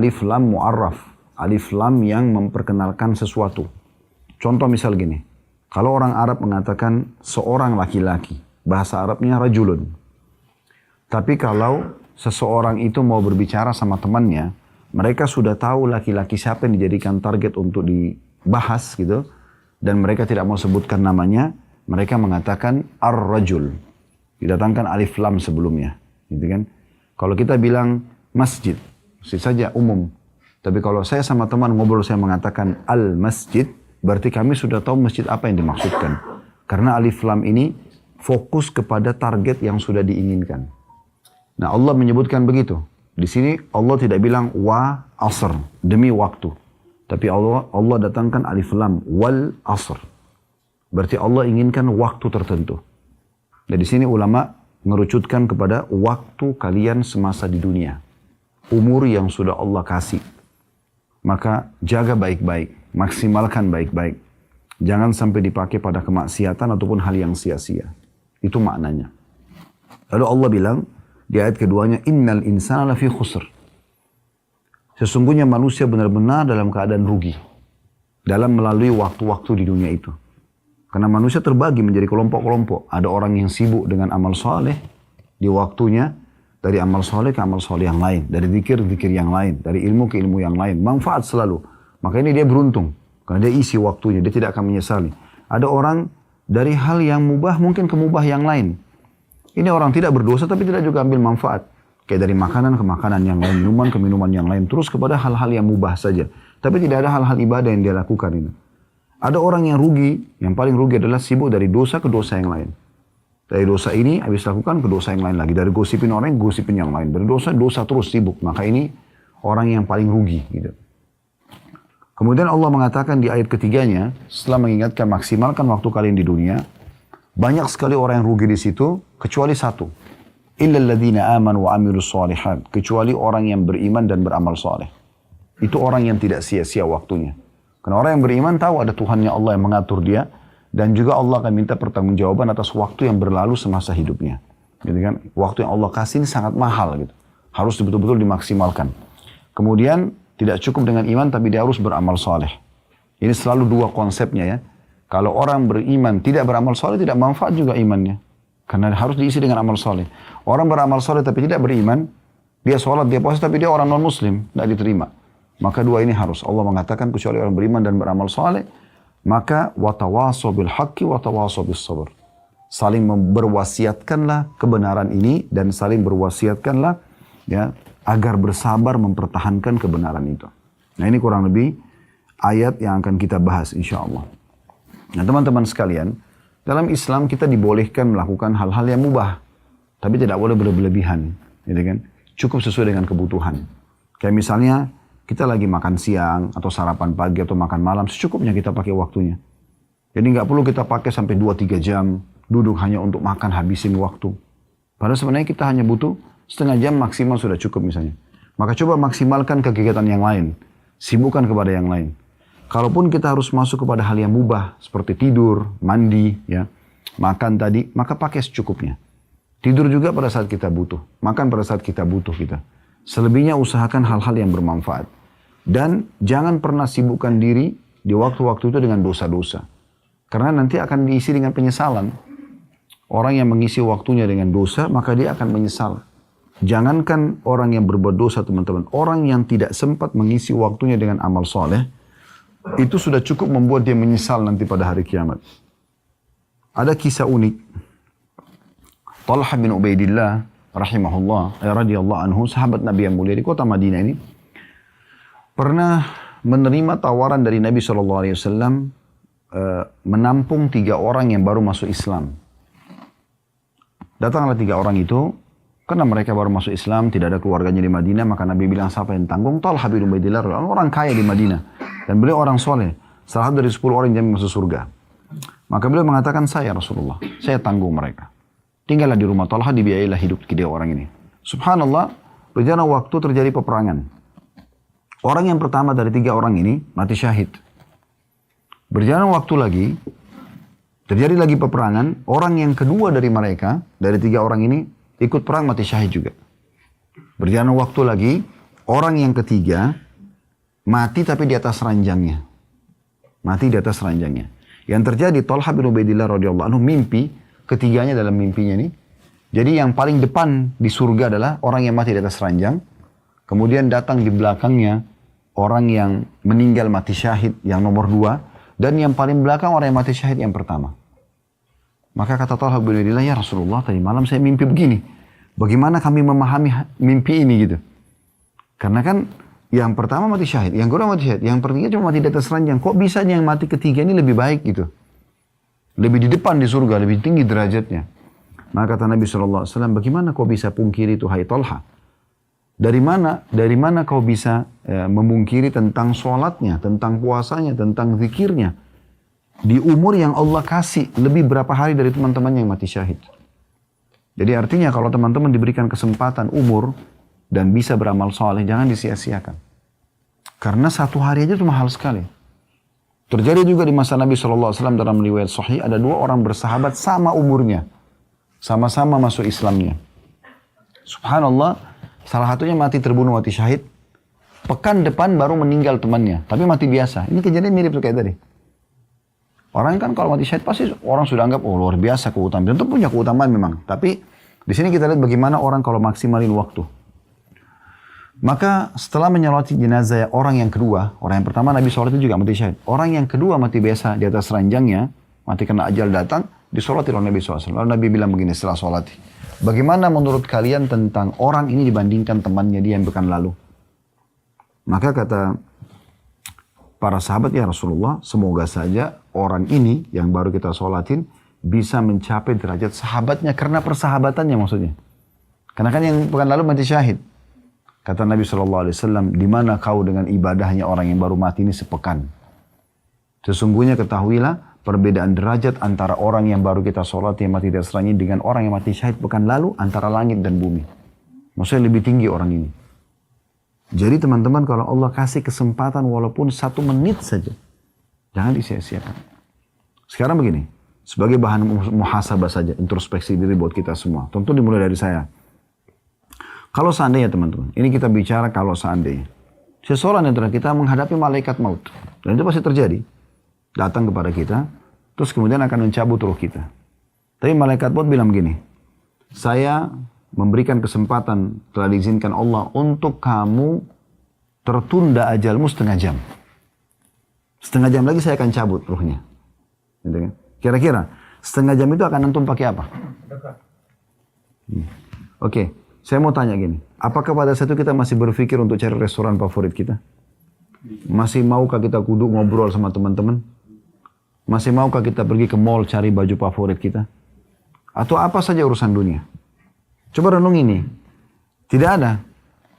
Alif lam mu'arraf. Alif lam yang memperkenalkan sesuatu. Contoh misal gini. Kalau orang Arab mengatakan seorang laki-laki. Bahasa Arabnya rajulun. Tapi kalau seseorang itu mau berbicara sama temannya. Mereka sudah tahu laki-laki siapa yang dijadikan target untuk dibahas gitu. Dan mereka tidak mau sebutkan namanya. Mereka mengatakan ar-rajul. Didatangkan alif lam sebelumnya. Gitu kan. Kalau kita bilang masjid. Masjid saja umum. Tapi kalau saya sama teman ngobrol saya mengatakan al-masjid, berarti kami sudah tahu masjid apa yang dimaksudkan. Karena alif lam ini fokus kepada target yang sudah diinginkan. Nah Allah menyebutkan begitu. Di sini Allah tidak bilang wa asr, demi waktu. Tapi Allah datangkan alif lam wal asr. Berarti Allah inginkan waktu tertentu. Dan di sini ulama mengerucutkan kepada waktu kalian semasa di dunia. Umur yang sudah Allah kasih. Maka jaga baik-baik. Maksimalkan baik-baik. Jangan sampai dipakai pada kemaksiatan ataupun hal yang sia-sia. Itu maknanya. Lalu Allah bilang di ayat keduanya, Innal insana lafi khusr. Sesungguhnya manusia benar-benar dalam keadaan rugi. Dalam melalui waktu-waktu di dunia itu. Karena manusia terbagi menjadi kelompok-kelompok. Ada orang yang sibuk dengan amal soleh di waktunya. Dari amal soleh ke amal soleh yang lain. Dari zikir-zikir yang lain. Dari ilmu ke ilmu yang lain. Manfaat selalu. Maka ini dia beruntung. Karena dia isi waktunya. Dia tidak akan menyesali. Ada orang dari hal yang mubah mungkin ke mubah yang lain. Ini orang tidak berdosa tapi tidak juga ambil manfaat. Kayak dari makanan ke makanan yang lain. Minuman ke minuman yang lain. Terus kepada hal-hal yang mubah saja. Tapi tidak ada hal-hal ibadah yang dia lakukan ini. Ada orang yang rugi. Yang paling rugi adalah sibuk dari dosa ke dosa yang lain. Dari dosa ini habis lakukan ke dosa yang lain lagi. Dari gosipin orang, gosipin yang lain. Dari dosa terus sibuk. Maka ini orang yang paling rugi. Gitu. Kemudian Allah mengatakan di ayat ketiganya, setelah mengingatkan maksimalkan waktu kalian di dunia, banyak sekali orang yang rugi di situ, kecuali satu. Illal ladzina amanu wa amilus shalihat. Kecuali orang yang beriman dan beramal saleh. Itu orang yang tidak sia-sia waktunya. Karena orang yang beriman tahu ada Tuhannya Allah yang mengatur dia. Dan juga Allah akan minta pertanggungjawaban atas waktu yang berlalu semasa hidupnya. Gitu kan? Waktu yang Allah kasih ini sangat mahal. Gitu. Harus betul-betul dimaksimalkan. Kemudian tidak cukup dengan iman tapi dia harus beramal soleh. Ini selalu dua konsepnya ya. Kalau orang beriman tidak beramal soleh tidak manfaat juga imannya. Karena harus diisi dengan amal soleh. Orang beramal soleh tapi tidak beriman. Dia sholat, dia puasa tapi dia orang non-muslim. Tidak diterima. Maka dua ini harus. Allah mengatakan kecuali orang beriman dan beramal soleh. Maka watawasaw bil haqqi watawasaw bis sabr. Saling berwasiatkanlah kebenaran ini dan saling berwasiatkanlah ya agar bersabar mempertahankan kebenaran itu. Nah ini kurang lebih ayat yang akan kita bahas insyaallah. Nah teman-teman sekalian, dalam Islam kita dibolehkan melakukan hal-hal yang mubah, tapi tidak boleh berlebihan, gitu kan? Cukup sesuai dengan kebutuhan. Kayak misalnya kita lagi makan siang, atau sarapan pagi, atau makan malam, secukupnya kita pakai waktunya. Jadi nggak perlu kita pakai sampai 2-3 jam, duduk hanya untuk makan, habisin waktu. Padahal sebenarnya kita hanya butuh setengah jam maksimal sudah cukup misalnya. Maka coba maksimalkan kegiatan yang lain. Sibukkan kepada yang lain. Kalaupun kita harus masuk kepada hal yang mubah, seperti tidur, mandi, ya, makan tadi, maka pakai secukupnya. Tidur juga pada saat kita butuh. Makan pada saat kita butuh kita. Selebihnya usahakan hal-hal yang bermanfaat. Dan jangan pernah sibukkan diri di waktu-waktu itu dengan dosa-dosa. Karena nanti akan diisi dengan penyesalan. Orang yang mengisi waktunya dengan dosa, maka dia akan menyesal. Jangankan orang yang berbuat dosa teman-teman. Orang yang tidak sempat mengisi waktunya dengan amal soleh, itu sudah cukup membuat dia menyesal nanti pada hari kiamat. Ada kisah unik. Talha bin Ubaidillah rahimahullah, radhiyallahu anhu, sahabat Nabi yang mulia di kota Madinah ini, pernah menerima tawaran dari Nabi SAW menampung 3 orang yang baru masuk Islam. Datanglah 3 orang itu, karena mereka baru masuk Islam, tidak ada keluarganya di Madinah, maka Nabi bilang siapa yang tanggung? Talha bin Ubaidillah, orang kaya di Madinah. Dan beliau orang soleh, salah satu dari 10 orang yang masuk surga. Maka beliau mengatakan, saya Rasulullah, saya tanggung mereka. Tinggallah di rumah Talha, dibiayailah hidup kedua orang ini. Subhanallah, berjalan waktu terjadi peperangan. Orang yang pertama dari 3 orang ini mati syahid. Berjalan waktu lagi, terjadi lagi peperangan. Orang yang kedua dari mereka, dari 3 orang ini, ikut perang mati syahid juga. Berjalan waktu lagi, Orang yang ketiga, mati tapi di atas ranjangnya. Mati di atas ranjangnya. Yang terjadi, Thalhah bin Ubaidillah radhiyallahu anhu mimpi, ketiganya dalam mimpinya ini. Jadi yang paling depan di surga adalah orang yang mati di atas ranjang. Kemudian datang di belakangnya orang yang meninggal mati syahid yang nomor 2. Dan yang paling belakang orang yang mati syahid yang pertama. Maka kata Thalhah bin Ubaidillah, ya Rasulullah tadi malam saya mimpi begini. Bagaimana kami memahami mimpi ini gitu. Karena kan yang pertama mati syahid, yang kedua mati syahid, yang ketiga cuma mati di atas ranjang. Kok bisa yang mati ketiga ini lebih baik gitu? Lebih di depan di surga, lebih tinggi derajatnya. Maka kata Nabi SAW, bagaimana kau bisa pungkiri itu hai Thalhah? Dari mana kau bisa memungkiri tentang sholatnya, tentang puasanya, tentang zikirnya? Di umur yang Allah kasih, lebih berapa hari dari teman-teman yang mati syahid. Jadi artinya kalau teman-teman diberikan kesempatan umur, dan bisa beramal soleh, jangan disia-siakan. Karena satu hari aja itu mahal sekali. Terjadi juga di masa Nabi SAW dalam riwayat sahih, ada 2 orang bersahabat sama umurnya. Sama-sama masuk Islamnya. Subhanallah, salah satunya mati terbunuh, mati syahid. Pekan depan baru meninggal temannya, tapi mati biasa. Ini kejadian mirip tuh kayak tadi. Orang kan kalau mati syahid pasti orang sudah anggap, oh luar biasa keutamaan. Tentu punya keutamaan memang. Tapi di sini kita lihat bagaimana orang kalau maksimalin waktu. Maka setelah menyolati jenazah orang yang kedua, orang yang pertama Nabi sholat itu juga mati syahid. Orang yang kedua mati biasa di atas ranjangnya, mati kena ajal datang, disolati oleh Nabi SAW. Lalu Nabi bilang begini setelah sholati. Bagaimana menurut kalian tentang orang ini dibandingkan temannya dia yang pekan lalu? Maka kata para sahabat, ya Rasulullah, semoga saja orang ini yang baru kita sholatin bisa mencapai derajat sahabatnya karena persahabatannya maksudnya. Karena kan yang pekan lalu mati syahid. Kata Nabi SAW, di mana kau dengan ibadahnya orang yang baru mati ini sepekan? Sesungguhnya ketahuilah perbedaan derajat antara orang yang baru kita sholat yang mati di atas ranjang dengan orang yang mati syahid pekan lalu antara langit dan bumi. Maksudnya lebih tinggi orang ini. Jadi teman-teman kalau Allah kasih kesempatan walaupun 1 menit saja, jangan disia-siakan. Sekarang begini, sebagai bahan muhasabah saja, introspeksi diri buat kita semua. Tentu dimulai dari saya. Kalau seandainya teman-teman, ini kita bicara kalau seandainya. Seseorang yang kita menghadapi malaikat maut. Dan itu pasti terjadi. Datang kepada kita, terus kemudian akan mencabut ruh kita. Tapi malaikat maut bilang begini, saya memberikan kesempatan telah diizinkan Allah untuk kamu tertunda ajalmu setengah jam. Setengah jam lagi saya akan cabut ruhnya. Gitu kan? Kira-kira setengah jam itu akan antum pakai apa? Oke. Saya mau tanya gini, apakah pada saat itu kita masih berpikir untuk cari restoran favorit kita? Masih maukah kita duduk ngobrol sama teman-teman? Masih maukah kita pergi ke mall cari baju favorit kita? Atau apa saja urusan dunia? Coba renung ini. Tidak ada.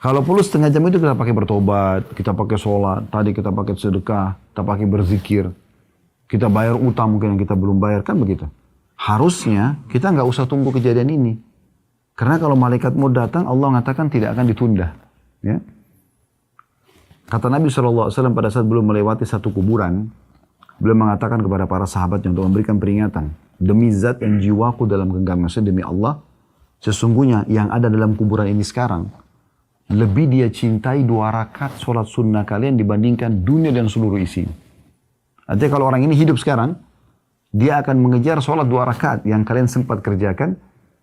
Kalau perlu setengah jam itu kita pakai bertobat, kita pakai sholat, tadi kita pakai sedekah, kita pakai berzikir. Kita bayar utang mungkin yang kita belum bayar, kan begitu. Harusnya kita nggak usah tunggu kejadian ini. Karena kalau malaikat mau datang, Allah mengatakan tidak akan ditunda. Ya. Kata Nabi SAW pada saat belum melewati satu kuburan, beliau mengatakan kepada para sahabatnya untuk memberikan peringatan. Demi zat yang jiwaku dalam genggamannya, demi Allah, sesungguhnya yang ada dalam kuburan ini sekarang, lebih dia cintai 2 rakaat sholat sunnah kalian dibandingkan dunia dan seluruh isinya. Artinya kalau orang ini hidup sekarang, dia akan mengejar sholat 2 rakaat yang kalian sempat kerjakan,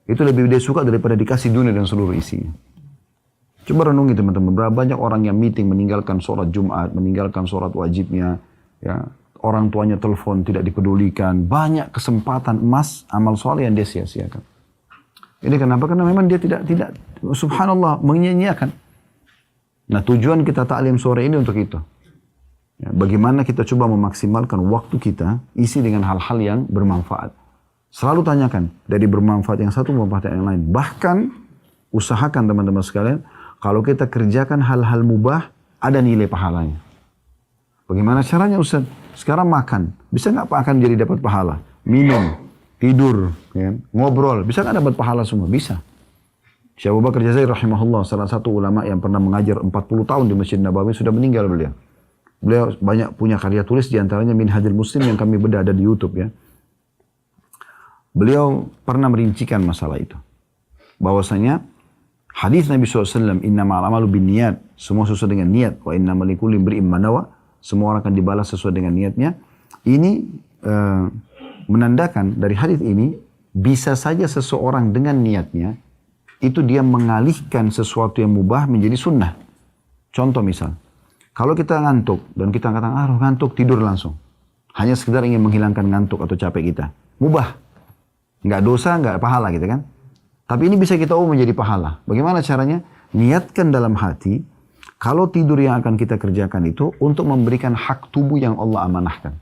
itu lebih dia suka daripada dikasih dunia dan seluruh isinya. Coba renungi teman-teman, berapa banyak orang yang meeting meninggalkan sholat Jumat, meninggalkan sholat wajibnya, ya, orang tuanya telepon tidak dipedulikan, banyak kesempatan emas amal soleh yang dia sia-siakan. Ini kenapa? Karena memang dia tidak subhanallah menyia-nyiakan. Nah tujuan kita taklim sore ini untuk itu. Ya, bagaimana kita coba memaksimalkan waktu kita isi dengan hal-hal yang bermanfaat. Selalu tanyakan, dari bermanfaat yang satu bermanfaat yang lain. Bahkan, usahakan teman-teman sekalian, kalau kita kerjakan hal-hal mubah, ada nilai pahalanya. Bagaimana caranya Ustaz? Sekarang makan, bisa nggak akan jadi dapat pahala? Minum, tidur, ya, ngobrol, bisa nggak dapat pahala semua? Bisa. Syekh Abu Bakar Jazair rahimahullah, salah satu ulama yang pernah mengajar 40 tahun di Masjid Nabawi, sudah meninggal beliau. Beliau banyak punya karya tulis, diantaranya Minhajul Muslim yang kami bedah ada di YouTube ya. Beliau pernah merincikan masalah itu. Bahwasanya Hadis Nabi SAW, innamal a'malu binniyat, semua sesuai dengan niat. Wa innamal likulli imri'in ma nawa, semua orang akan dibalas sesuai dengan niatnya. Ini menandakan dari hadis ini, bisa saja seseorang dengan niatnya, itu dia mengalihkan sesuatu yang mubah menjadi sunnah. Contoh misal, kalau kita ngantuk, dan kita katakan, ngantuk, tidur langsung. Hanya sekedar ingin menghilangkan ngantuk atau capek kita. Mubah. Nggak dosa, nggak pahala gitu kan. Tapi ini bisa kita ubah menjadi pahala. Bagaimana caranya? Niatkan dalam hati, kalau tidur yang akan kita kerjakan itu untuk memberikan hak tubuh yang Allah amanahkan.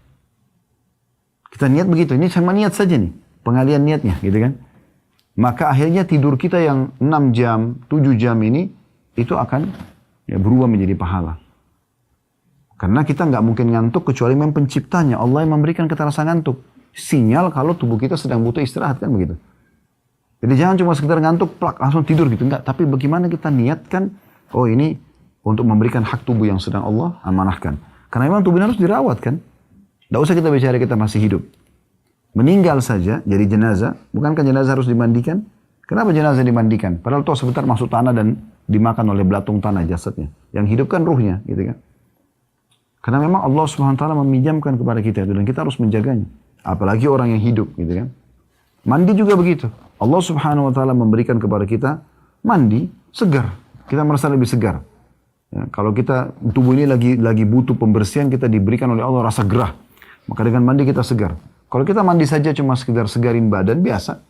Kita niat begitu, ini sama niat saja nih, pengalian niatnya gitu kan. Maka akhirnya tidur kita yang 6 jam, 7 jam ini, itu akan berubah menjadi pahala. Karena kita nggak mungkin ngantuk kecuali memang penciptanya, Allah yang memberikan kita rasa ngantuk. Sinyal kalau tubuh kita sedang butuh istirahat kan begitu. Jadi jangan cuma sekedar ngantuk, plak, langsung tidur gitu. Enggak, tapi bagaimana kita niatkan, oh ini untuk memberikan hak tubuh yang sedang Allah amanahkan. Karena memang tubuh harus dirawat kan. Tidak usah kita bicara kita masih hidup. Meninggal saja, jadi jenazah. Bukankah jenazah harus dimandikan? Kenapa jenazah dimandikan? Padahal toh sebentar masuk tanah dan dimakan oleh belatung tanah jasadnya. Yang hidup kan ruhnya gitu kan. Karena memang Allah SWT meminjamkan kepada kita itu. Dan kita harus menjaganya. Apalagi orang yang hidup gitu kan. Mandi juga begitu. Allah Subhanahu wa Ta'ala memberikan kepada kita mandi segar. Kita merasa lebih segar. Ya, kalau kita tubuh ini lagi butuh pembersihan, kita diberikan oleh Allah rasa gerah. Maka dengan mandi kita segar. Kalau kita mandi saja cuma sekedar segarin badan biasa,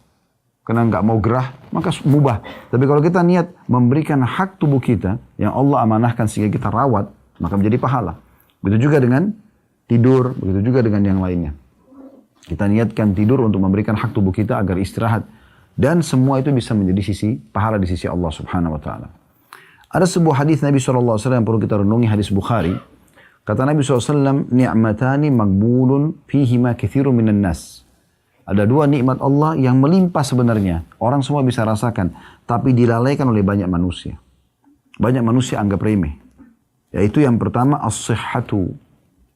karena nggak mau gerah, maka mubah. Tapi kalau kita niat memberikan hak tubuh kita yang Allah amanahkan sehingga kita rawat, maka menjadi pahala. Begitu juga dengan tidur, begitu juga dengan yang lainnya. Kita niatkan tidur untuk memberikan hak tubuh kita agar istirahat. Dan semua itu bisa menjadi pahala di sisi Allah Subhanahu wa Ta'ala. Ada sebuah hadis Nabi SAW yang perlu kita renungi, hadis Bukhari. Kata Nabi SAW, ni'matani magbulun fihima kathirun minan nas. Ada 2 nikmat Allah yang melimpah sebenarnya. Orang semua bisa rasakan. Tapi dilalaikan oleh banyak manusia. Banyak manusia anggap remeh. Yaitu yang pertama, as-sihhatu.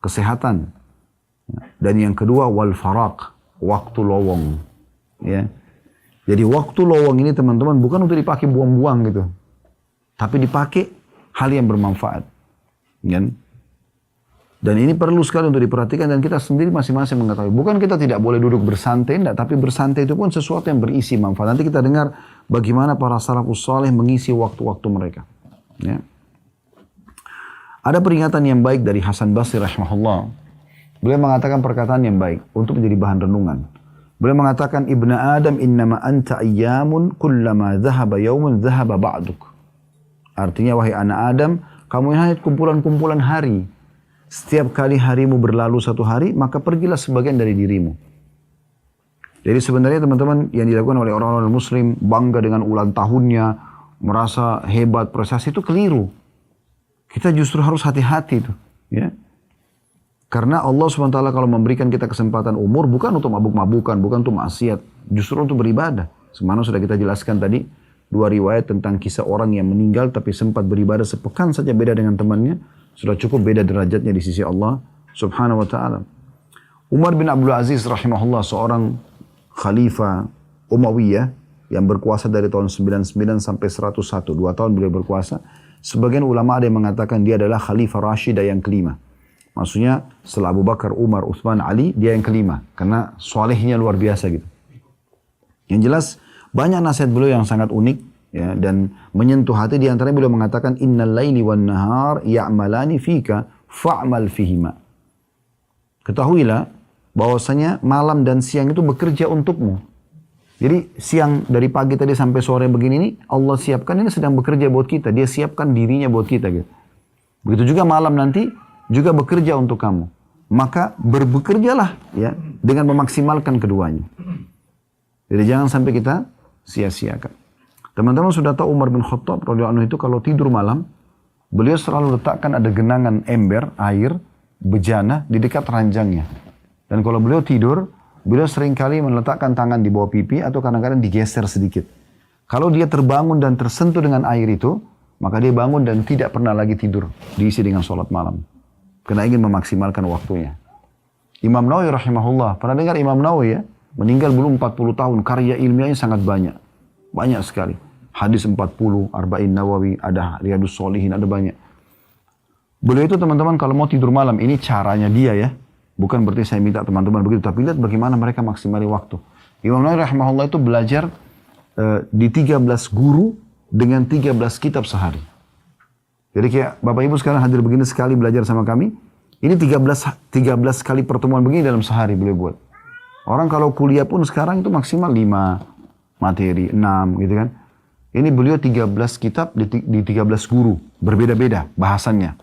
Kesehatan. Dan yang kedua, wal faraq. Waktu lowong. Ya. Jadi waktu lowong ini teman-teman bukan untuk dipakai buang-buang gitu. Tapi dipakai hal yang bermanfaat. Kan? Dan ini perlu sekali untuk diperhatikan dan kita sendiri masing-masing mengetahui. Bukan kita tidak boleh duduk bersantai, enggak, tapi bersantai itu pun sesuatu yang berisi manfaat. Nanti kita dengar bagaimana para salafus saleh mengisi waktu-waktu mereka. Ya. Ada peringatan yang baik dari Hasan Basri rahimahullah. Beliau mengatakan perkataan yang baik untuk menjadi bahan renungan. Beliau mengatakan, Ibnu Adam innama anta ayyamun kullama dhahaba yawmun dhahaba ba'duk. Artinya, wahai anak Adam, kamu hanya kumpulan-kumpulan hari. Setiap kali harimu berlalu 1 hari, maka pergilah sebagian dari dirimu. Jadi sebenarnya teman-teman yang dilakukan oleh orang-orang muslim, bangga dengan ulang tahunnya, merasa hebat, prestasi itu keliru. Kita justru harus hati-hati itu. Ya. Karena Allah SWT kalau memberikan kita kesempatan umur bukan untuk mabuk-mabukan, bukan untuk maksiat, justru untuk beribadah. Semana sudah kita jelaskan tadi 2 riwayat tentang kisah orang yang meninggal tapi sempat beribadah sepekan saja beda dengan temannya, sudah cukup beda derajatnya di sisi Allah Subhanahu wa taala. Umar bin Abdul Aziz rahimahullah, seorang khalifah Umayyah yang berkuasa dari tahun 99 sampai 101, 2 tahun beliau berkuasa. Sebagian ulama ada yang mengatakan dia adalah khalifah Rashidah yang kelima. Maksudnya setelah Abu Bakar, Umar, Uthman, Ali, dia yang kelima. Karena solehnya luar biasa gitu. Yang jelas, banyak nasihat beliau yang sangat unik. Ya, dan menyentuh hati. Di antaranya beliau mengatakan, Innal layli wan nahar ya'malani fika fa'mal fihima. Ketahuilah bahwasanya malam dan siang itu bekerja untukmu. Jadi siang dari pagi tadi sampai sore begini ini, Allah siapkan ini sedang bekerja buat kita. Dia siapkan dirinya buat kita gitu. Begitu juga malam nanti, juga bekerja untuk kamu. Maka bekerjalah ya dengan memaksimalkan keduanya. Jadi jangan sampai kita sia-siakan. Teman-teman sudah tahu Umar bin Khattab radhiyallahu anhu itu kalau tidur malam, beliau selalu letakkan ada genangan ember, air, bejana di dekat ranjangnya. Dan kalau beliau tidur, beliau seringkali meletakkan tangan di bawah pipi atau kadang-kadang digeser sedikit. Kalau dia terbangun dan tersentuh dengan air itu, maka dia bangun dan tidak pernah lagi tidur, diisi dengan sholat malam. Karena ingin memaksimalkan waktunya. Imam Nawawi rahimahullah, pernah dengar Imam Nawawi ya? Meninggal belum 40 tahun, karya ilmiahnya sangat banyak. Banyak sekali. hadis 40, Arba'in Nawawi, ada Riyadus Sholihin, ada banyak. Beliau itu teman-teman kalau mau tidur malam, ini caranya dia ya. Bukan berarti saya minta teman-teman begitu, tapi lihat bagaimana mereka maksimali waktu. Imam Nawawi rahimahullah itu belajar di 13 guru dengan 13 kitab sehari. Jadi kayak Bapak Ibu sekarang hadir begini sekali belajar sama kami, ini 13 kali pertemuan begini dalam sehari beliau buat. Orang kalau kuliah pun sekarang itu maksimal 5 materi, 6 gitu kan. Ini beliau 13 kitab di 13 guru, berbeda-beda bahasannya.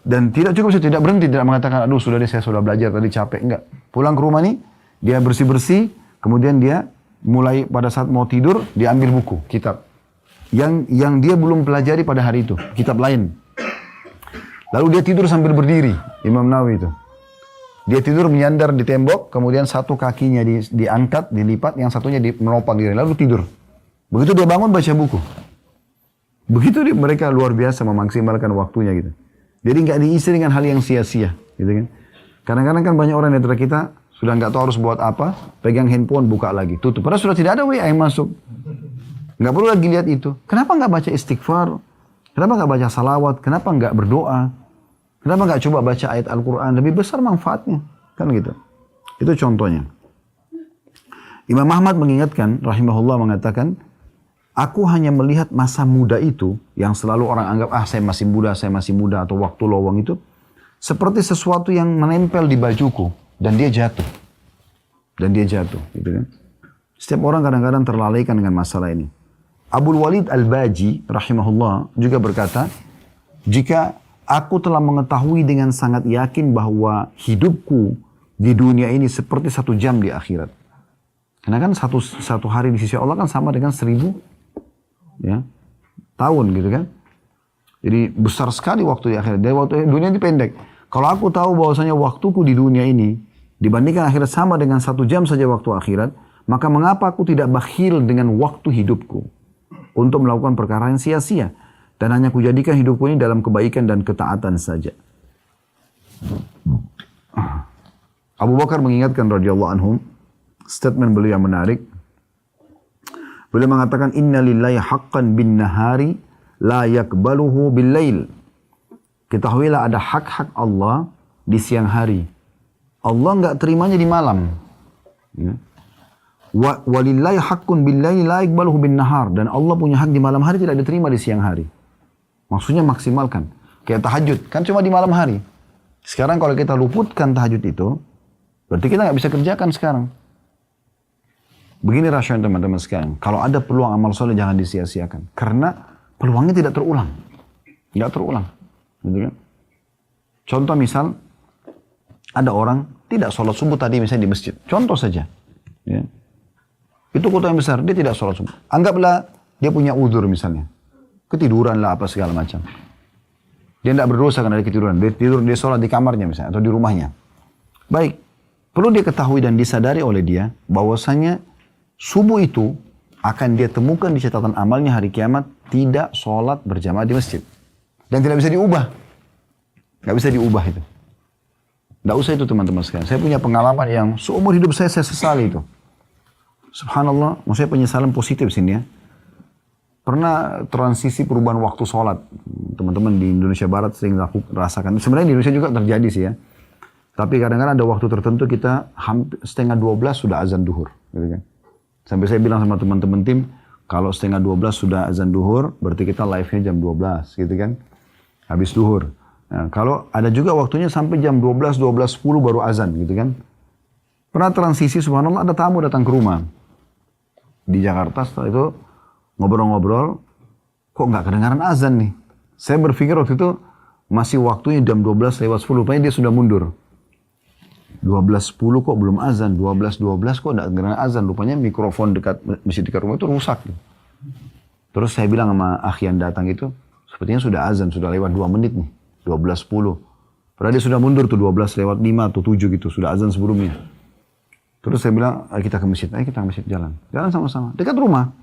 Dan tidak cukup, saya tidak berhenti, tidak mengatakan, aduh sudah deh saya sudah belajar tadi capek, enggak. Pulang ke rumah nih, dia bersih-bersih, kemudian dia mulai pada saat mau tidur, dia ambil buku, kitab. Yang dia belum pelajari pada hari itu, kitab lain. Lalu dia tidur sambil berdiri, Imam Nawawi itu. Dia tidur menyandar di tembok, kemudian satu kakinya diangkat, dilipat, yang satunya menopang diri, lalu tidur. Begitu dia bangun baca buku. Begitu mereka luar biasa memaksimalkan waktunya gitu. Jadi nggak diisi dengan hal yang sia-sia, gitu kan. Kadang-kadang kan banyak orang di antara kita sudah nggak tahu harus buat apa, pegang handphone, buka lagi, tutup. Padahal sudah tidak ada WA yang masuk. Nggak perlu lagi lihat itu. Kenapa nggak baca istighfar? Kenapa nggak baca salawat? Kenapa nggak berdoa? Kenapa nggak coba baca ayat Al-Quran? Lebih besar manfaatnya. Kan gitu. Itu contohnya. Imam Ahmad mengingatkan, rahimahullah mengatakan, aku hanya melihat masa muda itu, yang selalu orang anggap, saya masih muda, atau waktu lowong itu, seperti sesuatu yang menempel di bajuku, dan dia jatuh. Gitu kan. Setiap orang kadang-kadang terlalaikan dengan masalah ini. Abul Walid Al-Baji, rahimahullah, juga berkata, jika aku telah mengetahui dengan sangat yakin bahwa hidupku di dunia ini seperti 1 jam di akhirat. Karena kan satu hari di sisi Allah kan sama dengan 1000 ya, tahun gitu kan. Jadi besar sekali waktu di akhirat. Dari waktu dunia ini pendek. Kalau aku tahu bahwasanya waktuku di dunia ini dibandingkan akhirat sama dengan 1 jam saja waktu akhirat, maka mengapa aku tidak bakhil dengan waktu hidupku untuk melakukan perkara yang sia-sia? Dan hanya kujadikan hidupku ini dalam kebaikan dan ketaatan saja. Abu Bakar mengingatkan radhiyallahu anhum, statement beliau yang menarik. Beliau mengatakan, inna lillahi haqqan bin nahari la yakbaluhu bil lail. Ketahuilah ada hak-hak Allah di siang hari. Allah enggak terimanya di malam. Ya. Walillahi haqqun bil lail la yakbaluhu bin nahar. Dan Allah punya hak di malam hari, tidak diterima di siang hari. Maksudnya maksimalkan. Kayak tahajud, kan cuma di malam hari. Sekarang kalau kita luputkan tahajud itu, berarti kita nggak bisa kerjakan sekarang. Begini rasional teman-teman sekalian. Kalau ada peluang amal soleh jangan disia-siakan. Karena peluangnya tidak terulang. Nggak terulang. Gitu kan? Contoh misal, ada orang tidak sholat subuh tadi misalnya di masjid. Contoh saja. Ya. Itu kota yang besar, dia tidak sholat subuh. Anggaplah dia punya udzur misalnya. Ketiduran lah apa segala macam. Dia tidak berdosa karena dia ketiduran. Dia sholat di kamarnya misalnya atau di rumahnya. Baik. Perlu dia ketahui dan disadari oleh dia bahwasanya subuh itu akan dia temukan di catatan amalnya hari kiamat tidak sholat berjamaah di masjid. Dan tidak bisa diubah. Nggak bisa diubah itu. Nggak usah itu teman-teman sekalian. Saya punya pengalaman yang seumur hidup saya sesali itu. Subhanallah, maksudnya penyesalan positif sini ya. Pernah transisi perubahan waktu sholat. Teman-teman di Indonesia Barat sering rasakan. Sebenarnya di Indonesia juga terjadi sih ya. Tapi kadang-kadang ada waktu tertentu kita hampir 11:30 sudah azan duhur. Gitu kan. Sampai saya bilang sama teman-teman tim, kalau 11:30 sudah azan duhur, berarti kita live-nya jam 12 gitu kan. Habis duhur. Nah, kalau ada juga waktunya sampai jam 12, 12:10 baru azan gitu kan. Pernah transisi subhanallah ada tamu datang ke rumah. Di Jakarta setelah itu ngobrol-ngobrol, kok nggak kedengaran azan nih. Saya berpikir waktu itu masih waktunya jam 12:10, rupanya dia sudah mundur. 12:10 kok belum azan, 12:12 kok nggak kedengaran azan, rupanya mikrofon masjid dekat rumah itu rusak. Terus saya bilang sama akhi yang datang itu, sepertinya sudah azan, sudah lewat 2 menit nih, 12:10. Padahal dia sudah mundur tuh 12:05 atau 7 gitu, sudah azan sebelumnya. Terus saya bilang, ayo kita ke masjid jalan sama-sama, dekat rumah.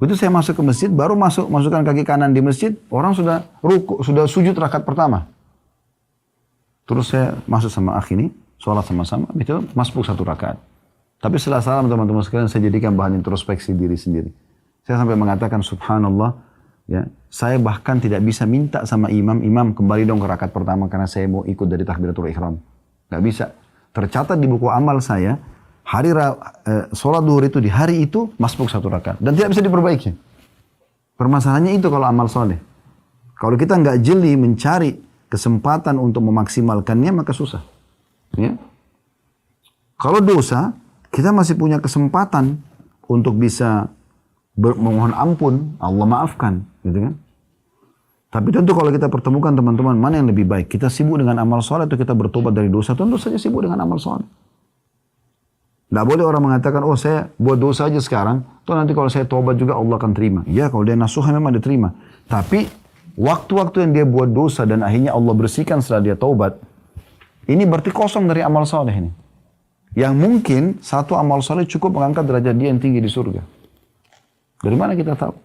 Begitu saya masuk ke masjid, baru masukkan kaki kanan di masjid, orang sudah ruku, sudah sujud rakaat pertama. Terus saya masuk sama akhi ini, sholat sama-sama, itu masbuk 1 rakaat. Tapi setelah salam teman-teman sekalian, saya jadikan bahan introspeksi diri sendiri. Saya sampai mengatakan subhanallah, ya, saya bahkan tidak bisa minta sama imam kembali dong ke rakaat pertama karena saya mau ikut dari takbiratul ihram. Gak bisa. Tercatat di buku amal saya, sholat duhur itu di hari itu masbuk 1 rakaat. Dan tidak bisa diperbaiki. Permasalahannya itu kalau amal soleh. Kalau kita nggak jeli mencari kesempatan untuk memaksimalkannya, maka susah. Ya. Kalau dosa, kita masih punya kesempatan untuk bisa memohon ampun, Allah maafkan, gitu kan? Tapi tentu kalau kita pertemukan teman-teman, mana yang lebih baik? Kita sibuk dengan amal soleh atau kita bertobat dari dosa? Tentu saja sibuk dengan amal soleh. Tidak boleh orang mengatakan, oh saya buat dosa aja sekarang, toh nanti kalau saya tobat juga Allah akan terima. Ya, kalau dia nasuha memang diterima. Tapi waktu-waktu yang dia buat dosa dan akhirnya Allah bersihkan setelah dia taubat, ini berarti kosong dari amal soleh ini. Yang mungkin satu amal soleh cukup mengangkat derajat dia yang tinggi di surga. Dari mana kita tahu?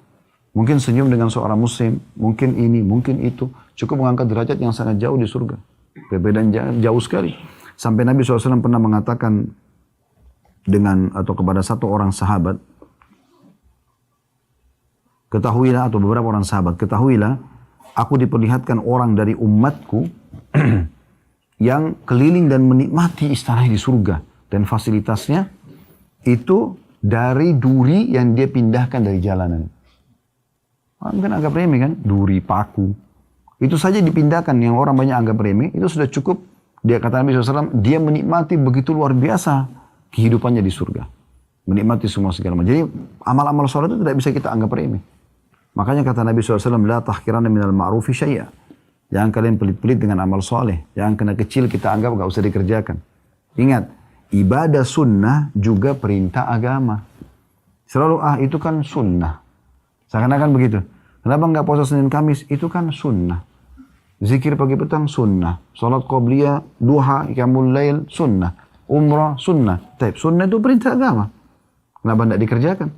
Mungkin senyum dengan seorang muslim, mungkin ini, mungkin itu, cukup mengangkat derajat yang sangat jauh di surga. Perbedaan jauh sekali. Sampai Nabi SAW pernah mengatakan atau kepada satu orang sahabat, ketahuilah, atau beberapa orang sahabat, ketahuilah, aku diperlihatkan orang dari umatku yang keliling dan menikmati istana di surga. Dan fasilitasnya itu dari duri yang dia pindahkan dari jalanan. Mungkin anggap remeh kan? Duri, paku. Itu saja dipindahkan, yang orang banyak anggap remeh, itu sudah cukup. Dia kata Nabi SAW, dia menikmati begitu luar biasa kehidupannya di surga. Menikmati semua segala macam. Jadi amal-amal soleh itu tidak bisa kita anggap remeh. Makanya kata Nabi SAW, la tahkiranna minal ma'rufi syai'a. Jangan kalian pelit-pelit dengan amal soleh. Jangan kena kecil kita anggap gak usah dikerjakan. Ingat, ibadah sunnah juga perintah agama. Selalu, itu kan sunnah. Seakan-akan begitu. Kenapa nggak puasa Senin Kamis? Itu kan sunnah. Zikir pagi petang sunnah. Salat qobliyah, duha, qiyamul lail sunnah. Umrah sunnah. Tapi sunnah itu perintah agama. Kenapa nggak dikerjakan?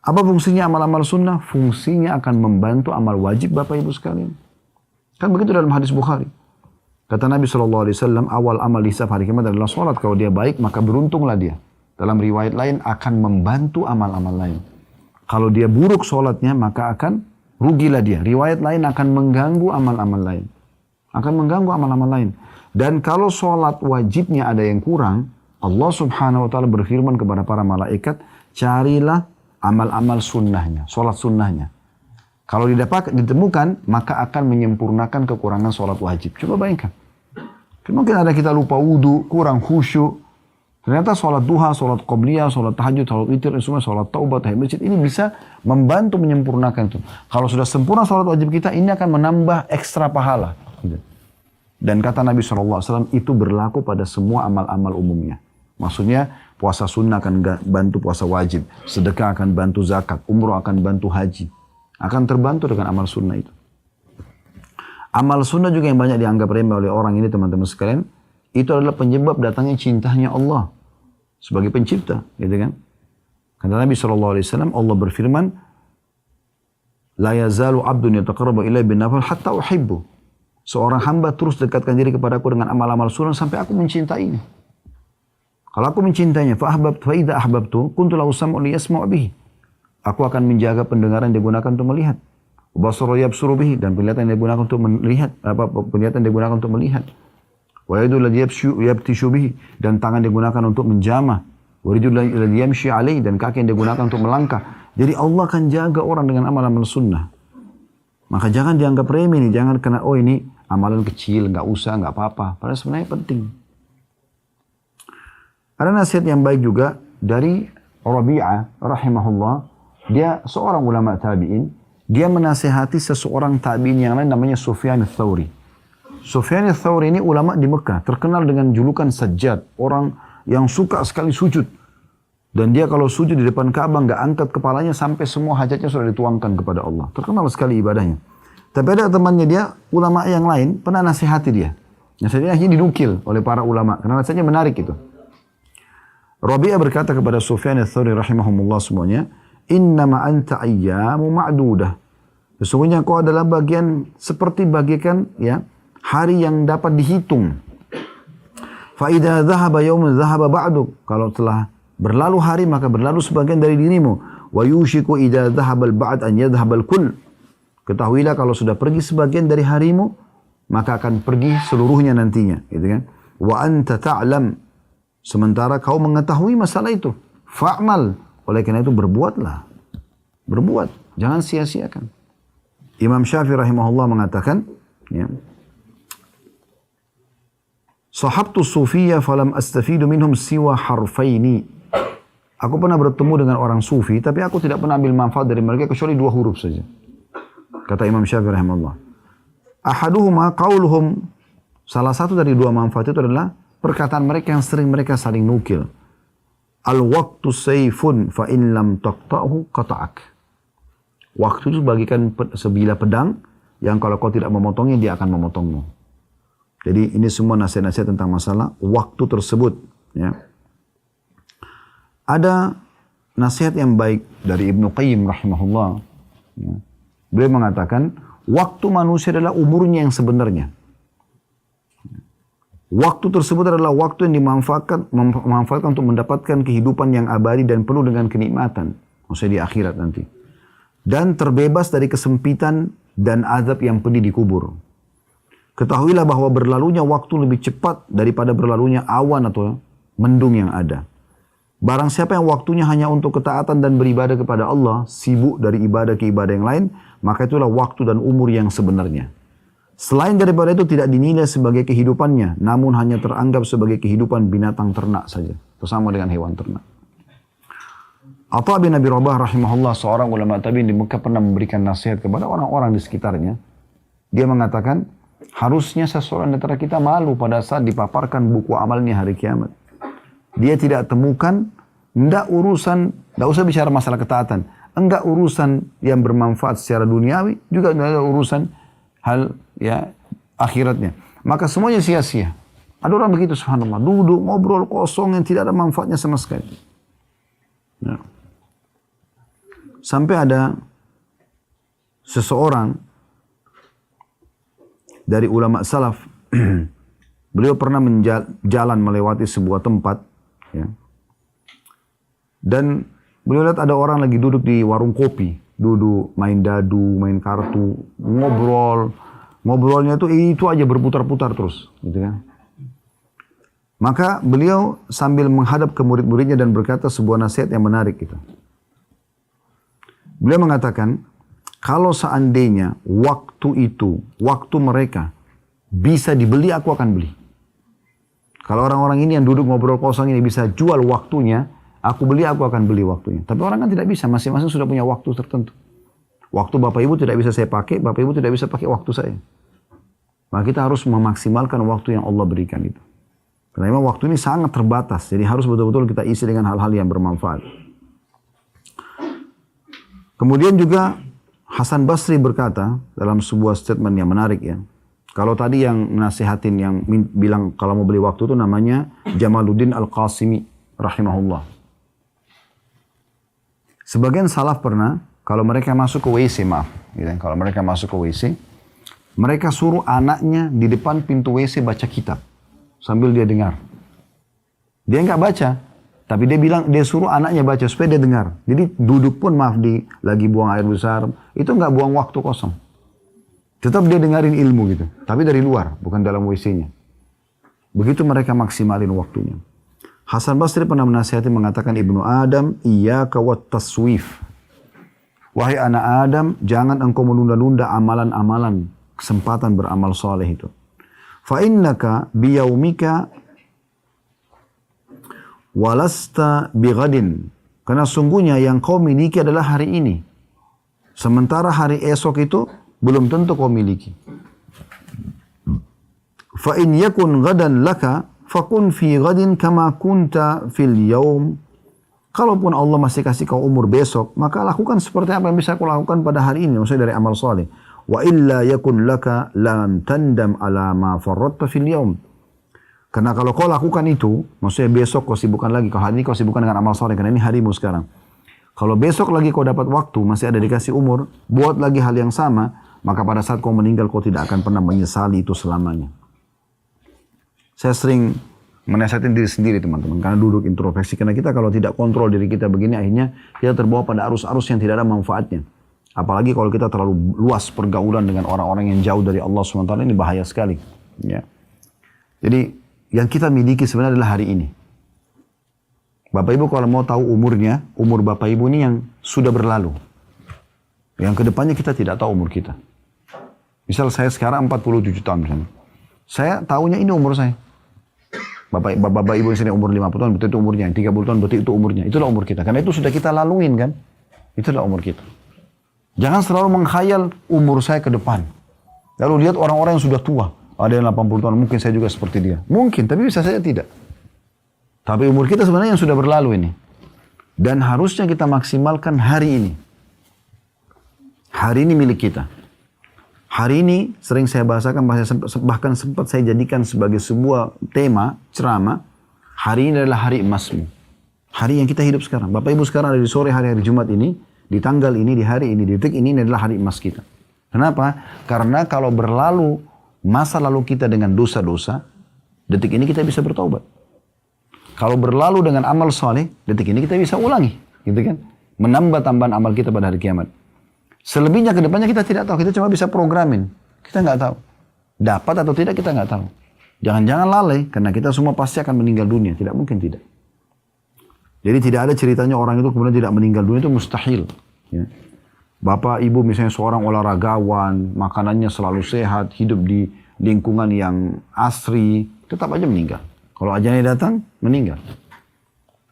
Apa fungsinya amal-amal sunnah? Fungsinya akan membantu amal wajib Bapak Ibu sekalian. Kan begitu dalam hadis Bukhari. Kata Nabi SAW, awal amal hisab hari kiamat adalah salat. Kalau dia baik, maka beruntunglah dia. Dalam riwayat lain, akan membantu amal-amal lain. Kalau dia buruk sholatnya, maka akan rugilah dia. Riwayat lain akan mengganggu amal-amal lain. Akan mengganggu amal-amal lain. Dan kalau sholat wajibnya ada yang kurang, Allah Subhanahu wa ta'ala berfirman kepada para malaikat, carilah amal-amal sunnahnya, sholat sunnahnya. Kalau ditemukan, maka akan menyempurnakan kekurangan sholat wajib. Coba bayangkan. Mungkin ada kita lupa wudu, kurang khusyuk. Ternyata sholat duha, sholat qobliyah, sholat tahajud, sholat witir, semua sholat taubat, tahiyat masjid, ini bisa membantu menyempurnakan itu. Kalau sudah sempurna sholat wajib kita, ini akan menambah ekstra pahala. Dan kata Nabi SAW, itu berlaku pada semua amal-amal umumnya. Maksudnya, puasa sunnah akan bantu puasa wajib, sedekah akan bantu zakat, umroh akan bantu haji. Akan terbantu dengan amal sunnah itu. Amal sunnah juga yang banyak dianggap remeh oleh orang ini, teman-teman sekalian, itu adalah penyebab datangnya cintanya Allah sebagai pencipta, gitu kan? Kata Nabi SAW, Allah berfirman, la yazalu abdun yataqarrabu ilayya bin nafil hatta uhibbu. Seorang hamba terus dekatkan diri kepadaku dengan amal-amal sunnah sampai aku mencintainya. Kalau aku mencintainya, fa idza ahbabtu kuntu lahu sam'un liyasma'u bihi. Aku akan menjaga pendengaran yang digunakan untuk melihat. Basaru yabsuru bihi, dan penglihatan yang digunakan untuk melihat, penglihatan yang digunakan untuk melihat. Wa yadul ladzi yabtishu bihi, dan tangan digunakan untuk menjamah. Wa rijul ladzi yamshi alaihi, dan kaki yang digunakan untuk melangkah. Jadi Allah akan jaga orang dengan amal-amal sunnah. Maka jangan dianggap remeh nih, jangan kena ini amalan kecil, enggak usah, enggak apa-apa. Padahal sebenarnya penting. Ada nasihat yang baik juga dari Rabi'ah rahimahullah. Dia seorang ulama tabi'in, dia menasihati seseorang tabi'in yang lain namanya Sufyan ats-Tsauri. Sufyan ats-Tsauri ini ulama di Mekah, terkenal dengan julukan Sajjad, orang yang suka sekali sujud. Dan dia kalau sujud di depan Ka'bah nggak angkat kepalanya sampai semua hajatnya sudah dituangkan kepada Allah. Terkenal sekali ibadahnya. Tapi ada temannya dia, ulama yang lain, pernah nasihati dia. Nasihatnya akhirnya dinukil oleh para ulama, karena nasihatnya menarik itu. Rabi'ah berkata kepada Sufyan ats-Tsauri rahimahumullah semuanya, innama anta ayyamu ma'dudah. Sesungguhnya kau adalah seperti bagikan ya, hari yang dapat dihitung. Fa idza dhahaba yaumun dhahaba ba'duk. Kalau telah berlalu hari maka berlalu sebagian dari dirimu. wa yushiku idza dhahabal ba'd an yadhhabal kull. Ketahuilah kalau sudah pergi sebagian dari harimu, maka akan pergi seluruhnya nantinya, gitu kan? Wa anta ta'lam, sementara kau mengetahui masalah itu. Fa'mal, oleh karena itu berbuatlah. Berbuat, jangan sia-siakan. Imam Syafi'i rahimahullah mengatakan, ya, sahabtu sufiyya falam astafidu minhum siwa harfaini. Aku pernah bertemu dengan orang sufi, tapi aku tidak pernah ambil manfaat dari mereka kecuali 2 huruf saja. Kata Imam Syafi'i rahimahullah. Ahaduhuma qauluhum, salah satu dari 2 manfaat itu adalah perkataan mereka yang sering mereka saling nukil. Al-waqtu sayfun fa in lam taqta'hu qata'ak. Waktu itu bagikan sebilah pedang yang kalau kau tidak memotongnya dia akan memotongmu. Jadi ini semua nasihat-nasihat tentang masalah waktu tersebut, ya. Ada nasihat yang baik dari Ibnu Qayyim rahimahullah, ya. Beliau mengatakan waktu manusia adalah umurnya yang sebenarnya. Waktu tersebut adalah waktu yang dimanfaatkan untuk mendapatkan kehidupan yang abadi dan penuh dengan kenikmatan, maksudnya di akhirat nanti. Dan terbebas dari kesempitan dan azab yang pedih di kubur. Ketahuilah bahwa berlalunya waktu lebih cepat daripada berlalunya awan atau mendung yang ada. Barang siapa yang waktunya hanya untuk ketaatan dan beribadah kepada Allah, sibuk dari ibadah ke ibadah yang lain, maka itulah waktu dan umur yang sebenarnya. Selain daripada itu tidak dinilai sebagai kehidupannya, namun hanya teranggap sebagai kehidupan binatang ternak saja. Bersama dengan hewan ternak. Atha bin Abi Rabah rahimahullah, seorang ulama tabi'in di Mekah, pernah memberikan nasihat kepada orang-orang di sekitarnya. Dia mengatakan, harusnya seseorang di antara kita malu pada saat dipaparkan buku amalnya hari kiamat. Dia tidak temukan, enggak usah bicara masalah ketaatan, enggak urusan yang bermanfaat secara duniawi, juga enggak ada urusan hal ya akhiratnya. Maka semuanya sia-sia. Ada orang begitu, subhanallah, duduk ngobrol kosong yang tidak ada manfaatnya sama sekali. Ya. Sampai ada seseorang dari ulama salaf, beliau pernah jalan melewati sebuah tempat, ya. Dan beliau lihat ada orang lagi duduk di warung kopi, duduk main dadu, main kartu, ngobrolnya itu aja berputar-putar terus, gitu kan. Maka beliau sambil menghadap ke murid-muridnya dan berkata sebuah nasihat yang menarik gitu. Beliau mengatakan, kalau seandainya waktu mereka bisa dibeli, aku akan beli. Kalau orang-orang ini yang duduk ngobrol kosong ini bisa jual waktunya, aku akan beli waktunya. Tapi orang kan tidak bisa, masing-masing sudah punya waktu tertentu. Waktu Bapak Ibu tidak bisa saya pakai, Bapak Ibu tidak bisa pakai waktu saya. Maka kita harus memaksimalkan waktu yang Allah berikan itu. Karena memang waktu ini sangat terbatas, jadi harus betul-betul kita isi dengan hal-hal yang bermanfaat. Kemudian juga Hasan Basri berkata dalam sebuah statement yang menarik, ya. Kalau tadi yang nasihatin yang bilang kalau mau beli waktu itu namanya Jamaluddin Al-Qasimi rahimahullah. Sebagian salaf pernah kalau mereka masuk ke WC, kalau mereka masuk ke WC, mereka suruh anaknya di depan pintu WC baca kitab sambil dia dengar. Dia nggak baca, tapi dia suruh anaknya baca supaya dia dengar. Jadi duduk pun lagi buang air besar, itu nggak buang waktu kosong. Tetap dia dengarin ilmu gitu, tapi dari luar, bukan dalam WC-nya. Begitu mereka maksimalin waktunya. Hasan Basri pernah menasihati mengatakan, Ibnu Adam, iyyaka wat taswif. Wahai anak Adam, jangan engkau menunda-nunda amalan-amalan, kesempatan beramal soleh itu. Fa innaka biyaumika walasta bighadin. Karena sungguhnya yang kau miliki adalah hari ini. Sementara hari esok itu belum tentu kau miliki. Fa in yakun ghadan laka fakun fi ghadin kama kunta fil yaum. Kalaupun Allah masih kasih kau umur besok, maka lakukan seperti apa yang bisa kau lakukan pada hari ini, maksudnya dari amal saleh. Wa illa yakun laka lam tandam ala ma farratta fil yaum. Karena kalau kau lakukan itu, maksudnya besok kau sibukkan lagi, kalau hari ini kau sibukkan dengan amal saleh, karena ini harimu sekarang. Kalau besok lagi kau dapat waktu, masih ada dikasih umur, buat lagi hal yang sama, maka pada saat kau meninggal kau tidak akan pernah menyesali itu selamanya. Saya sering Menasihatin diri sendiri teman-teman. Karena duduk introspeksi. Karena kita kalau tidak kontrol diri kita begini, akhirnya kita terbawa pada arus-arus yang tidak ada manfaatnya. Apalagi kalau kita terlalu luas pergaulan dengan orang-orang yang jauh dari Allah SWT, ini bahaya sekali. Ya. Jadi yang kita miliki sebenarnya adalah hari ini. Bapak Ibu kalau mau tahu umurnya, umur Bapak Ibu ini yang sudah berlalu. Yang kedepannya kita tidak tahu umur kita. Misal saya sekarang 47 tahun misalnya. Saya tahunya ini umur saya. Bapak Ibu yang sini umur 50 tahun, betul itu umurnya. 30 tahun, betul itu umurnya. Itulah umur kita. Karena itu sudah kita laluin kan. Itulah umur kita. Jangan selalu menghayal umur saya ke depan. Lalu lihat orang-orang yang sudah tua. Ada yang 80 tahun, mungkin saya juga seperti dia. Mungkin, tapi bisa saja tidak. Tapi umur kita sebenarnya yang sudah berlalu ini. Dan harusnya kita maksimalkan hari ini. Hari ini milik kita. Hari ini sering saya bahasakan, bahkan sempat saya jadikan sebagai sebuah tema, ceramah. Hari ini adalah hari emasmu. Hari yang kita hidup sekarang. Bapak Ibu sekarang ada di sore hari Jumat ini, di tanggal ini, di hari ini, di detik ini adalah hari emas kita. Kenapa? Karena kalau berlalu masa lalu kita dengan dosa-dosa, detik ini kita bisa bertaubat. Kalau berlalu dengan amal soleh, detik ini kita bisa ulangi. Gitu kan? Menambah tambahan amal kita pada hari kiamat. Selebihnya ke depannya kita tidak tahu. Kita cuma bisa programin. Kita nggak tahu. Dapat atau tidak kita nggak tahu. Jangan-jangan lalai. Karena kita semua pasti akan meninggal dunia. Tidak mungkin tidak. Jadi tidak ada ceritanya orang itu kemudian tidak meninggal dunia. Itu mustahil. Ya. Bapak, ibu misalnya seorang olahragawan. Makanannya selalu sehat. Hidup di lingkungan yang asri. Tetap aja meninggal. Kalau ajalnya datang, meninggal.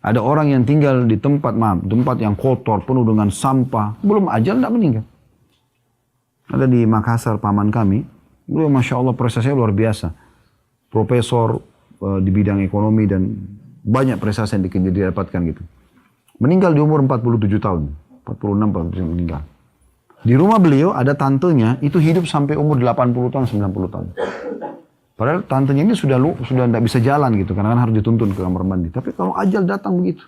Ada orang yang tinggal di tempat yang kotor, penuh dengan sampah. Belum ajal, tidak meninggal. Ada di Makassar, paman kami. Beliau Masya Allah prestasinya luar biasa. Profesor di bidang ekonomi dan banyak prestasi yang didapatkan gitu. Meninggal di umur 47 tahun. 46, 47 meninggal. Di rumah beliau ada tantenya, itu hidup sampai umur 80 tahun, 90 tahun. Padahal tantenya ini sudah tidak bisa jalan gitu, karena kan harus dituntun ke kamar mandi. Tapi kalau ajal datang begitu,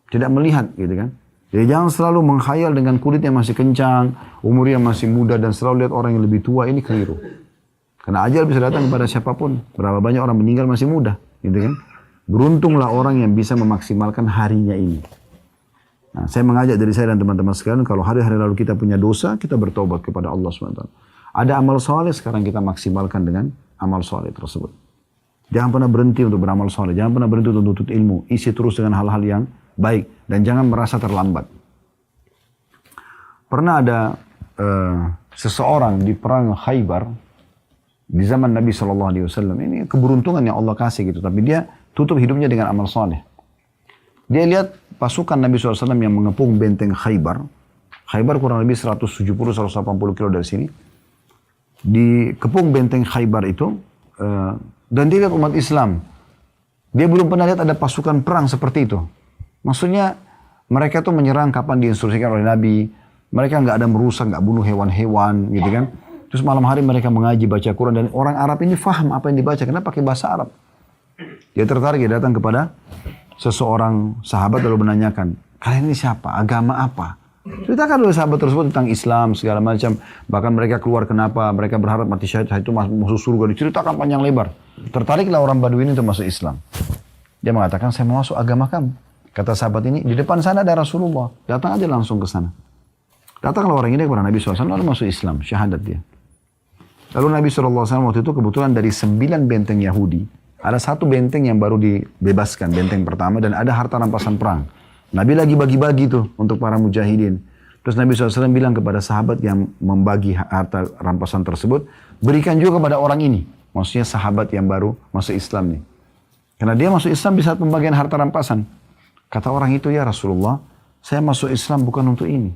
tidak melihat gitu kan. Jadi jangan selalu menghayal dengan kulit yang masih kencang, umur yang masih muda, dan selalu lihat orang yang lebih tua, ini keliru. Karena ajal bisa datang kepada siapapun. Berapa banyak orang meninggal masih muda, gitu kan. Beruntunglah orang yang bisa memaksimalkan harinya ini. Nah, saya mengajak dari saya dan teman-teman sekalian, kalau hari-hari lalu kita punya dosa, kita bertobat kepada Allah SWT. Ada amal soleh, sekarang kita maksimalkan dengan amal soleh tersebut. Jangan pernah berhenti untuk beramal soleh. Jangan pernah berhenti untuk menuntut ilmu. Isi terus dengan hal-hal yang baik. Dan jangan merasa terlambat. Pernah ada seseorang di perang Khaybar. Di zaman Nabi SAW. Ini keberuntungan yang Allah kasih gitu. Tapi dia tutup hidupnya dengan amal soleh. Dia lihat pasukan Nabi SAW yang mengepung benteng Khaybar. Khaybar kurang lebih 170-180 kilo dari sini. Di kepung benteng Khaybar itu, dan dia lihat umat Islam. Dia belum pernah lihat ada pasukan perang seperti itu. Maksudnya mereka tuh menyerang kapan diinstruksikan oleh Nabi. Mereka nggak ada merusak, nggak bunuh hewan-hewan gitu kan. Terus malam hari mereka mengaji, baca Quran. Dan orang Arab ini faham apa yang dibaca, karena pakai bahasa Arab. Dia tertarik, dia datang kepada seseorang sahabat lalu menanyakan, kalian ini siapa? Agama apa? Ceritakan oleh sahabat tersebut tentang Islam, segala macam. Bahkan mereka keluar kenapa, mereka berharap mati syahid itu masuk surga. Diceritakan panjang lebar. Tertariklah orang Badui ini untuk masuk Islam. Dia mengatakan, saya mau masuk agama kamu. Kata sahabat ini, di depan sana ada Rasulullah. Datang aja langsung ke sana. Datanglah orang ini kepada Nabi SAW, lalu masuk Islam, syahadat dia. Lalu Nabi SAW waktu itu kebetulan dari 9 benteng Yahudi, ada 1 benteng yang baru dibebaskan, benteng pertama, dan ada harta rampasan perang. Nabi lagi bagi-bagi tuh untuk para mujahidin. Terus Nabi SAW bilang kepada sahabat yang membagi harta rampasan tersebut, berikan juga kepada orang ini. Maksudnya sahabat yang baru masuk Islam nih. Karena dia masuk Islam di saat pembagian harta rampasan. Kata orang itu, ya Rasulullah, saya masuk Islam bukan untuk ini.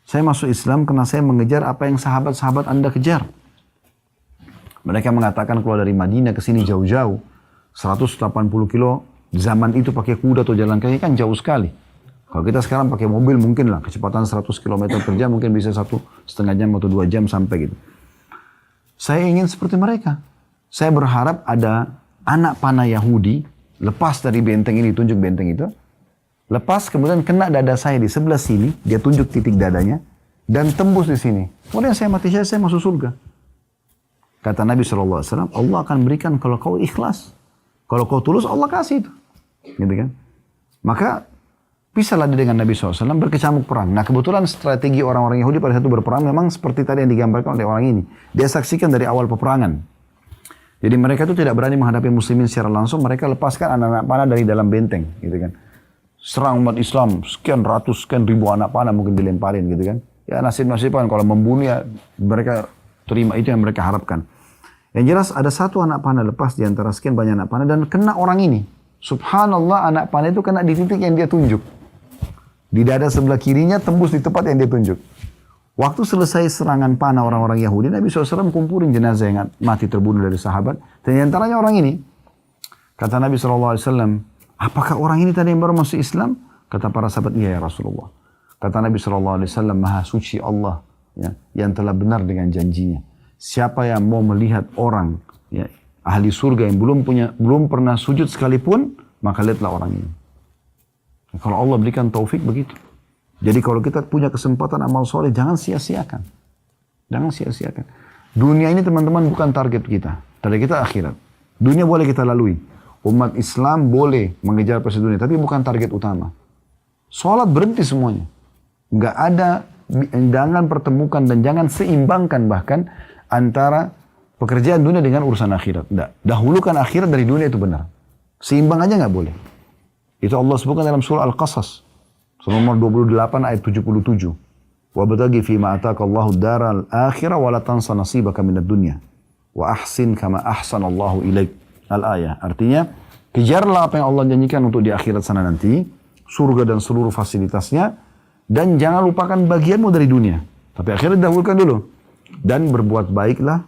Saya masuk Islam karena saya mengejar apa yang sahabat-sahabat Anda kejar. Mereka mengatakan keluar dari Madinah ke sini jauh-jauh, 180 kilo, zaman itu pakai kuda atau jalan kaki kan jauh sekali. Kalau kita sekarang pakai mobil mungkin lah, kecepatan 100 km per jam mungkin bisa 1,5 jam atau 2 jam sampai gitu. Saya ingin seperti mereka. Saya berharap ada anak panah Yahudi, lepas dari benteng ini, tunjuk benteng itu, lepas kemudian kena dada saya di sebelah sini, dia tunjuk titik dadanya, dan tembus di sini. Kemudian saya mati syahid, saya masuk surga. Kata Nabi SAW, Allah akan berikan kalau kau ikhlas. Kalau kau tulus, Allah kasih itu. Gitu kan? Maka pisahlah dia dengan Nabi SAW berkecamuk perang. Nah kebetulan strategi orang-orang Yahudi pada satu berperang memang seperti tadi yang digambarkan oleh orang ini. Dia saksikan dari awal peperangan. Jadi mereka itu tidak berani menghadapi muslimin secara langsung. Mereka lepaskan anak-anak panah dari dalam benteng. Gitu kan? Serang umat Islam, sekian ratus, sekian ribu anak panah mungkin dilemparin gitu kan. Ya nasib-nasiban kalau membunuh ya mereka terima itu yang mereka harapkan. Yang jelas ada satu anak panah lepas di antara sekian banyak anak panah dan kena orang ini. Subhanallah anak panah itu kena di titik yang dia tunjuk. Di dada sebelah kirinya tembus di tempat yang dia tunjuk. Waktu selesai serangan panah orang-orang Yahudi, Nabi SAW kumpulin jenazah yang mati terbunuh dari sahabat. Dan di antaranya orang ini. Kata Nabi SAW, apakah orang ini tadi yang baru masuk Islam? Kata para sahabat, iya ya Rasulullah. Kata Nabi SAW, Maha suci Allah ya, yang telah benar dengan janjinya. Siapa yang mau melihat orang ya, ahli surga yang belum pernah sujud sekalipun, maka lihatlah orang ini. Kalau Allah berikan taufik begitu. Jadi kalau kita punya kesempatan amal soleh, jangan sia-siakan. Jangan sia-siakan. Dunia ini teman-teman bukan target kita. Target kita akhirat. Dunia boleh kita lalui. Umat Islam boleh mengejar prestasi dunia, tapi bukan target utama. Sholat berhenti semuanya. Nggak ada, jangan pertemukan dan jangan seimbangkan bahkan antara pekerjaan dunia dengan urusan akhirat. Nggak. Dahulukan akhirat dari dunia itu benar. Seimbang aja nggak boleh. Itu Allah sebutkan dalam surah Al-Qasas. Surah nomor 28 ayat 77. وَبَتَغِي فِي مَا أَتَاكَ اللَّهُ الدَّارَ الْآخِرَةَ وَلَا تَنْسَ نَصِيبَكَ مِنَ الدُّنْيَا وَأَحْسِنْ كَمَا أَحْسَنَ اللَّهُ إِلَيْكَ. Al-ayah. Artinya, kejarlah apa yang Allah janjikan untuk di akhirat sana nanti. Surga dan seluruh fasilitasnya. Dan jangan lupakan bagianmu dari dunia. Tapi akhirat dahulukan dulu. Dan berbuat baiklah